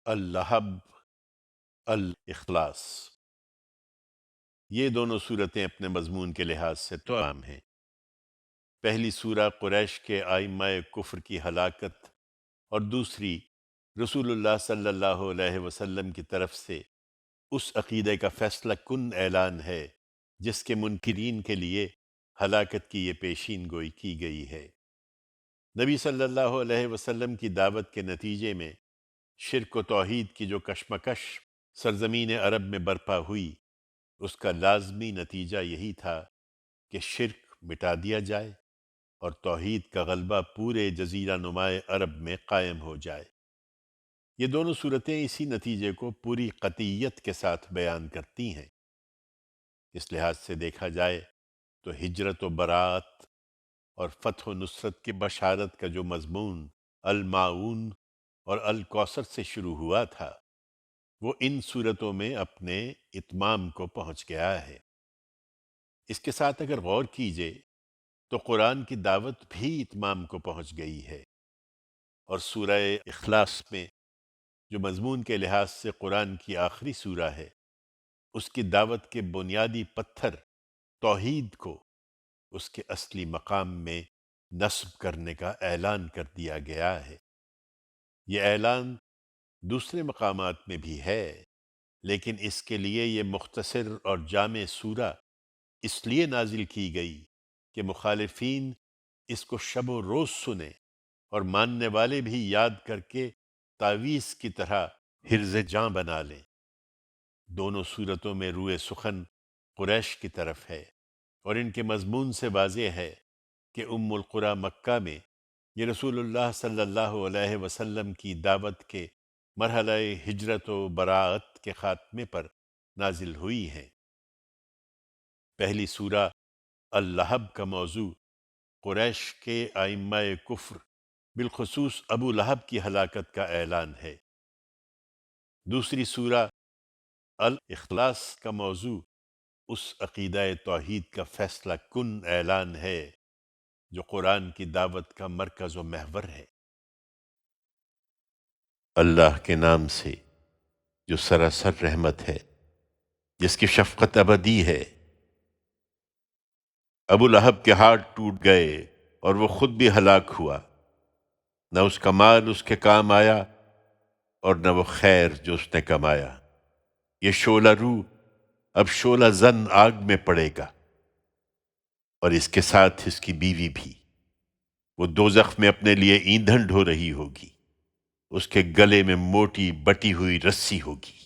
اللہب، الاخلاص، یہ دونوں صورتیں اپنے مضمون کے لحاظ سے تو عام ہیں۔ پہلی سورہ قریش کے آئمہ کفر کی ہلاکت اور دوسری رسول اللہ صلی اللہ علیہ وسلم کی طرف سے اس عقیدے کا فیصلہ کن اعلان ہے جس کے منکرین کے لیے ہلاکت کی یہ پیشین گوئی کی گئی ہے۔ نبی صلی اللہ علیہ وسلم کی دعوت کے نتیجے میں شرک و توحید کی جو کشمکش سرزمین عرب میں برپا ہوئی، اس کا لازمی نتیجہ یہی تھا کہ شرک مٹا دیا جائے اور توحید کا غلبہ پورے جزیرہ نمائے عرب میں قائم ہو جائے۔ یہ دونوں صورتیں اسی نتیجے کو پوری قطعیت کے ساتھ بیان کرتی ہیں۔ اس لحاظ سے دیکھا جائے تو ہجرت و برات اور فتح و نصرت کی بشارت کا جو مضمون الماعون اور الکوثر سے شروع ہوا تھا، وہ ان صورتوں میں اپنے اتمام کو پہنچ گیا ہے۔ اس کے ساتھ اگر غور کیجئے تو قرآن کی دعوت بھی اتمام کو پہنچ گئی ہے، اور سورہ اخلاص میں جو مضمون کے لحاظ سے قرآن کی آخری سورہ ہے، اس کی دعوت کے بنیادی پتھر توحید کو اس کے اصلی مقام میں نصب کرنے کا اعلان کر دیا گیا ہے۔ یہ اعلان دوسرے مقامات میں بھی ہے، لیکن اس کے لیے یہ مختصر اور جامع سورہ اس لیے نازل کی گئی کہ مخالفین اس کو شب و روز سنیں اور ماننے والے بھی یاد کر کے تعویذ کی طرح حرز جاں بنا لیں۔ دونوں صورتوں میں روئے سخن قریش کی طرف ہے، اور ان کے مضمون سے واضح ہے کہ ام القریٰ مکہ میں یہ رسول اللہ صلی اللہ علیہ وسلم کی دعوت کے مرحلہ ہجرت و براعت کے خاتمے پر نازل ہوئی ہیں۔ پہلی سورہ اللہب کا موضوع قریش کے آئمہ کفر بالخصوص ابو لہب کی ہلاکت کا اعلان ہے۔ دوسری سورہ الاخلاص کا موضوع اس عقیدہ توحید کا فیصلہ کن اعلان ہے جو قرآن کی دعوت کا مرکز و محور ہے۔ اللہ کے نام سے جو سراسر رحمت ہے، جس کی شفقت ابدی ہے۔ ابو لہب کے ہاتھ ٹوٹ گئے اور وہ خود بھی ہلاک ہوا، نہ اس کا مال اس کے کام آیا اور نہ وہ خیر جو اس نے کمایا۔ یہ شعلہ روح اب شعلہ زن آگ میں پڑے گا، اور اس کے ساتھ اس کی بیوی بھی۔ وہ دوزخ میں اپنے لیے ایندھن ڈھو رہی ہوگی، اس کے گلے میں موٹی بٹی ہوئی رسی ہوگی۔